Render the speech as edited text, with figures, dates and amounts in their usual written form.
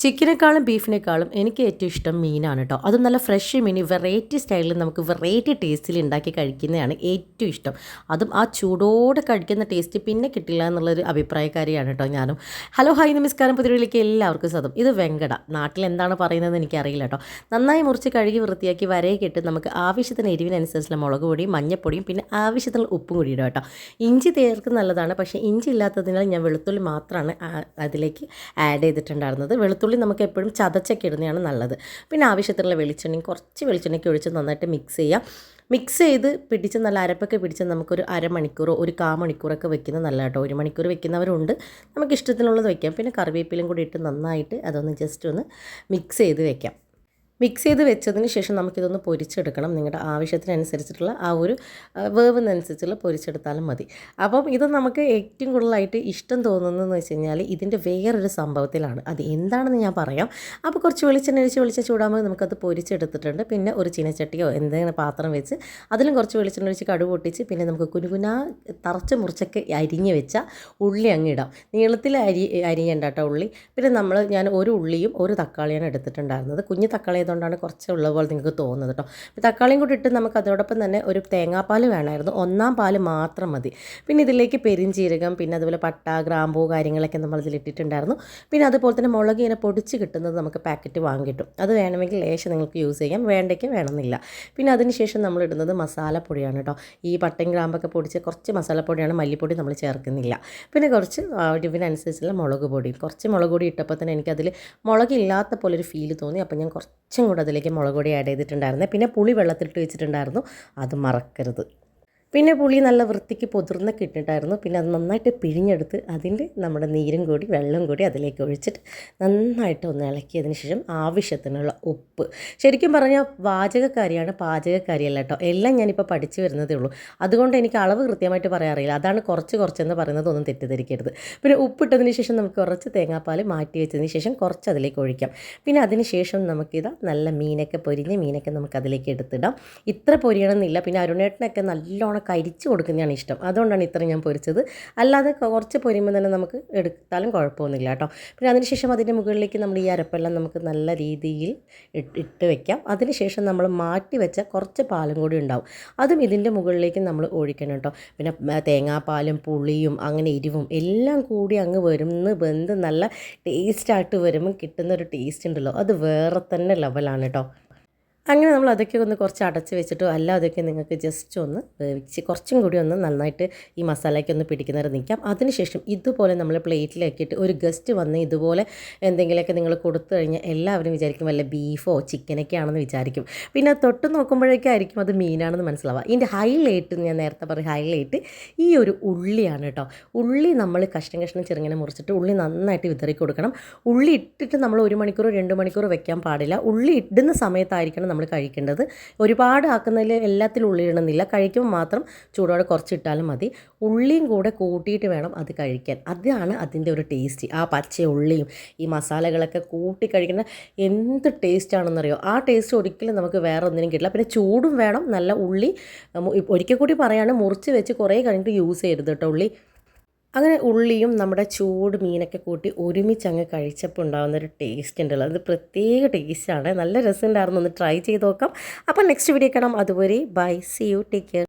ചിക്കനേക്കാളും ബീഫിനേക്കാളും എനിക്ക് ഏറ്റവും ഇഷ്ടം മീനാണ് കേട്ടോ. അതും നല്ല ഫ്രഷ് മീൻ വെറൈറ്റി സ്റ്റൈലിൽ നമുക്ക് വെറൈറ്റി ടേസ്റ്റിൽ ഉണ്ടാക്കി കഴിക്കുന്നതാണ് ഏറ്റവും ഇഷ്ടം. അതും ആ ചൂടോടെ കഴിക്കുന്ന ടേസ്റ്റ് പിന്നെ കിട്ടില്ല എന്നുള്ളൊരു അഭിപ്രായക്കാരിയാണ് കേട്ടോ ഞാനും. ഹലോ ഹായ് നമസ്കാരം, പുതിയയിലേക്ക് എല്ലാവർക്കും സ്വന്തം. ഇത് വെങ്കട. നാട്ടിൽ എന്താണ് പറയുന്നതെന്ന് എനിക്കറിയില്ല കേട്ടോ. നന്നായി മുറിച്ച് കഴുകി വൃത്തിയാക്കി വരയൊക്കെ ഇട്ട് നമുക്ക് ആവശ്യത്തിന് എരിവിനനുസരിച്ചുള്ള മുളക് പൊടിയും മഞ്ഞപ്പൊടിയും പിന്നെ ആവശ്യത്തിനുള്ള ഉപ്പും കൂടി ഇടുക കേട്ടോ. ഇഞ്ചി ചേർക്ക് നല്ലതാണ്, പക്ഷേ ഇഞ്ചി ഇല്ലാത്തതിനാൽ ഞാൻ വെളുത്തുള്ളി മാത്രമാണ് അതിലേക്ക് ആഡ് ചെയ്തിട്ടുണ്ടായിരുന്നത്. വെളുത്തുള്ളി നമുക്ക് എപ്പോഴും ചതച്ചൊക്കെ ഇടുന്നതാണ് നല്ലത്. പിന്നെ ആവശ്യത്തിനുള്ള വെളിച്ചെണ്ണയും കുറച്ച് വെളിച്ചെണ്ണയ്ക്ക് ഒഴിച്ച് നന്നായിട്ട് മിക്സ് ചെയ്യുക. മിക്സ് ചെയ്ത് പിടിച്ച് നല്ല അരപ്പൊക്കെ പിടിച്ച് നമുക്കൊരു അരമണിക്കൂറോ ഒരു മണിക്കൂറൊക്കെ വെക്കുന്നത് നല്ല കേട്ടോ. 1 മണിക്കൂർ വെക്കുന്നവരുണ്ട്, നമുക്ക് ഇഷ്ടത്തിനുള്ളത് വെക്കാം. പിന്നെ കറിവേപ്പിലും കൂടി ഇട്ട് നന്നായിട്ട് അതൊന്ന് ജസ്റ്റ് ഒന്ന് മിക്സ് ചെയ്ത് വെക്കാം. മിക്സ് ചെയ്ത് വെച്ചതിന് ശേഷം നമുക്കിതൊന്ന് പൊരിച്ചെടുക്കണം. നിങ്ങളുടെ ആവശ്യത്തിനനുസരിച്ചിട്ടുള്ള ആ ഒരു വേവിനനുസരിച്ചുള്ള പൊരിച്ചെടുത്താലും മതി. അപ്പം ഇത് നമുക്ക് ഏറ്റവും കൂടുതലായിട്ട് ഇഷ്ടം തോന്നുന്നതെന്ന് വെച്ച് കഴിഞ്ഞാൽ ഇതിൻ്റെ വേറൊരു സംഭവത്തിലാണ്. അത് എന്താണെന്ന് ഞാൻ പറയാം. അപ്പോൾ കുറച്ച് വെളിച്ചെണ്ണ ചൂടാകുമ്പോൾ നമുക്കത് പൊരിച്ചെടുത്തിട്ടുണ്ട്. പിന്നെ ഒരു ചീനച്ചട്ടിയോ എന്തെങ്കിലും പാത്രം വെച്ച് അതിലും കുറച്ച് വെളിച്ചെണ്ണ ഒഴിച്ച് കടുക് പൊട്ടിച്ച് പിന്നെ നമുക്ക് കുനുകുനാ തറച്ച് മുറിച്ചൊക്കെ അരിഞ്ഞ് വെച്ച ഉള്ളി അങ്ങ് ഇടാം. നീളത്തിൽ അരിയേണ്ട കേട്ടോ ഉള്ളി. പിന്നെ ഞാൻ ഒരു ഉള്ളിയും ഒരു തക്കാളിയാണ് എടുത്തിട്ടുണ്ടായിരുന്നത്. കുഞ്ഞ് തക്കാളി ആയതുകൊണ്ടാണ് കുറച്ച് ഉള്ള പോലെ നിങ്ങൾക്ക് തോന്നുന്നത് കേട്ടോ. തക്കാളിയും കൂടി ഇട്ട് നമുക്ക് അതോടൊപ്പം തന്നെ ഒരു തേങ്ങാപ്പാൽ വേണമായിരുന്നു. 1 പാൽ മാത്രം മതി. പിന്നെ ഇതിലേക്ക് പെരിഞ്ചീരകം, പിന്നെ അതുപോലെ പട്ട, ഗ്രാമ്പൂ കാര്യങ്ങളൊക്കെ നമ്മൾ ഇതിലിട്ടിട്ടുണ്ടായിരുന്നു. പിന്നെ അതുപോലെ തന്നെ മുളക് ഇങ്ങനെ പൊടിച്ച് കിട്ടുന്നത് നമുക്ക് പാക്കറ്റ് വാങ്ങി കിട്ടും. അത് വേണമെങ്കിൽ ലേശം നിങ്ങൾക്ക് യൂസ് ചെയ്യാം, വേണ്ടയ്ക്ക് വേണമെന്നില്ല. പിന്നെ അതിനുശേഷം നമ്മൾ ഇടുന്നത് മസാലപ്പൊടിയാണ് കേട്ടോ. ഈ പട്ടയും ഗ്രാമ്പൊക്കെ പൊടിച്ച് കുറച്ച് മസാലപ്പൊടിയാണ്, മല്ലിപ്പൊടി നമ്മൾ ചേർക്കുന്നില്ല. പിന്നെ കുറച്ച് എരിവിനനുസരിച്ചുള്ള മുളക് പൊടി. കുറച്ച് മുളക് പൊടി ഇട്ടപ്പോൾ തന്നെ എനിക്കതിൽ മുളകില്ലാത്ത പോലൊരു ഫീൽ തോന്നി. അപ്പോൾ ഞാൻ കുറച്ചും കൂടെ അതിലേക്ക് മുളക് പൊടി ആഡ് ചെയ്തിട്ടുണ്ടായിരുന്നു. പിന്നെ പുളി വെള്ളത്തിലിട്ട് വെച്ചിട്ടുണ്ടായിരുന്നു, അത് മറക്കരുത്. പിന്നെ പുളി നല്ല വൃത്തിക്ക് പൊതിർന്നൊക്കെ ഇട്ടിട്ടായിരുന്നു. പിന്നെ അത് നന്നായിട്ട് പിഴിഞ്ഞെടുത്ത് അതിൻ്റെ നമ്മുടെ നീരും കൂടി വെള്ളം കൂടി അതിലേക്ക് ഒഴിച്ചിട്ട് നന്നായിട്ട് ഒന്ന് ഇളക്കിയതിന് ശേഷം ആവശ്യത്തിനുള്ള ഉപ്പ്. ശരിക്കും പറഞ്ഞാൽ പാചകക്കാരിയാണ്, പാചകക്കാരിയല്ല കേട്ടോ. എല്ലാം ഞാനിപ്പോൾ പഠിച്ചു വരുന്നതേ ഉള്ളൂ. അതുകൊണ്ട് എനിക്ക് അളവ് കൃത്യമായിട്ട് പറയാറില്ല. അതാണ് കുറച്ചെന്ന് പറയുന്നത്, ഒന്നും തെറ്റിദ്ധരിക്കരുത്. പിന്നെ ഉപ്പിട്ടതിന് ശേഷം നമുക്ക് കുറച്ച് തേങ്ങാപ്പാൽ മാറ്റി വെച്ചതിന് ശേഷം കുറച്ച് അതിലേക്ക് ഒഴിക്കാം. പിന്നെ അതിന് ശേഷം നമുക്കിതാ നല്ല പൊരിഞ്ഞ മീനൊക്കെ നമുക്ക് അതിലേക്ക് എടുത്തിടാം. ഇത്ര പൊരിയണമെന്നില്ല. പിന്നെ അരുണേട്ടനൊക്കെ നല്ലോണം കരിച്ച് കൊടുക്കുന്നതാണ് ഇഷ്ടം, അതുകൊണ്ടാണ് ഇത്ര ഞാൻ പൊരിച്ചത്. അല്ലാതെ കുറച്ച് പൊരിയുമ്പോൾ തന്നെ നമുക്ക് എടുത്താലും കുഴപ്പമൊന്നുമില്ല കേട്ടോ. പിന്നെ അതിനുശേഷം അതിൻ്റെ മുകളിലേക്ക് നമ്മൾ ഈ അരപ്പെല്ലാം നമുക്ക് നല്ല രീതിയിൽ ഇട്ട് വെക്കാം. അതിനുശേഷം നമ്മൾ മാറ്റി വെച്ച കുറച്ച് പാലും കൂടി ഉണ്ടാവും, അതും ഇതിൻ്റെ മുകളിലേക്ക് നമ്മൾ ഒഴിക്കണം കേട്ടോ. പിന്നെ തേങ്ങാപ്പാലും പുളിയും അങ്ങനെ എരിവും എല്ലാം കൂടി അങ്ങ് വെന്ത് നല്ല ടേസ്റ്റായിട്ട് വരുമ്പോൾ കിട്ടുന്നൊരു ടേസ്റ്റ് ഉണ്ടല്ലോ, അത് വേറെ തന്നെ ലെവലാണ് കേട്ടോ. അങ്ങനെ നമ്മൾ അതൊക്കെ ഒന്ന് കുറച്ച് അടച്ച് വെച്ചിട്ടോ അല്ലാതൊക്കെ നിങ്ങൾക്ക് ജസ്റ്റ് ഒന്ന് വേവിച്ച് കുറച്ചും കൂടി ഒന്ന് നന്നായിട്ട് ഈ മസാലയ്ക്ക് ഒന്ന് പിടിക്കുന്നവരെ നിൽക്കാം. അതിനുശേഷം ഇതുപോലെ നമ്മൾ പ്ലേറ്റിലാക്കിയിട്ട് ഒരു ഗസ്റ്റ് വന്ന് ഇതുപോലെ എന്തെങ്കിലുമൊക്കെ നിങ്ങൾ കൊടുത്തു കഴിഞ്ഞാൽ എല്ലാവരും വിചാരിക്കും വല്ല ബീഫോ ചിക്കനൊക്കെ ആണെന്ന് വിചാരിക്കും. പിന്നെ തൊട്ട് നോക്കുമ്പോഴേക്കായിരിക്കും അത് മീനാണെന്ന് മനസ്സിലാവുക. ഇതിൻ്റെ ഹൈലൈറ്റ് ഞാൻ നേരത്തെ പറഞ്ഞ ഹൈലൈറ്റ് ഈ ഒരു ഉള്ളിയാണ് കേട്ടോ. ഉള്ളി നമ്മൾ കഷ്ണം ചെറുങ്ങനെ മുറിച്ചിട്ട് ഉള്ളി നന്നായിട്ട് വിതറി കൊടുക്കണം. ഉള്ളി ഇട്ടിട്ട് നമ്മൾ 1 മണിക്കൂർ 2 മണിക്കൂർ വെക്കാൻ പാടില്ല. ഉള്ളി ഇടുന്ന സമയത്തായിരിക്കണം നമ്മൾ കഴിക്കേണ്ടത്. ഒരുപാട് ആക്കുന്നതിൽ എല്ലാത്തിലും ഉള്ളി ഇടണമെന്നില്ല, കഴിക്കുമ്പോൾ മാത്രം ചൂടോടെ കുറച്ചിട്ടാലും മതി. ഉള്ളിയും കൂടെ കൂട്ടിയിട്ട് വേണം അത് കഴിക്കാൻ. അതാണ് അതിൻ്റെ ഒരു ടേസ്റ്റ്. ആ പച്ച ഉള്ളിയും ഈ മസാലകളൊക്കെ കൂട്ടി കഴിക്കുന്ന എന്ത് ടേസ്റ്റാണെന്നറിയോ. ആ ടേസ്റ്റ് ഒരിക്കലും നമുക്ക് വേറെ ഒന്നിനും കിട്ടില്ല. പിന്നെ ചൂടും വേണം. നല്ല ഉള്ളി ഒരിക്കൽ കൂടി പറയാണ്, മുറിച്ച് വെച്ച് കുറേ കഴിഞ്ഞിട്ട് യൂസ് ചെയ്യരുത് കേട്ടോ ഉള്ളി. അങ്ങനെ ഉള്ളിയും നമ്മുടെ ചൂട് മീനൊക്കെ കൂട്ടി ഒരുമിച്ച് അങ്ങ് കഴിച്ചപ്പോൾ ഉണ്ടാകുന്നൊരു ടേസ്റ്റ് ഉണ്ടല്ലോ, അത് പ്രത്യേക ടേസ്റ്റാണ്. നല്ല രസമുണ്ടായിരുന്നു, ഒന്ന് ട്രൈ ചെയ്ത് നോക്കാം. അപ്പോൾ നെക്സ്റ്റ് വീഡിയോ കാണാം. അതുവരെ bye, see you, take care.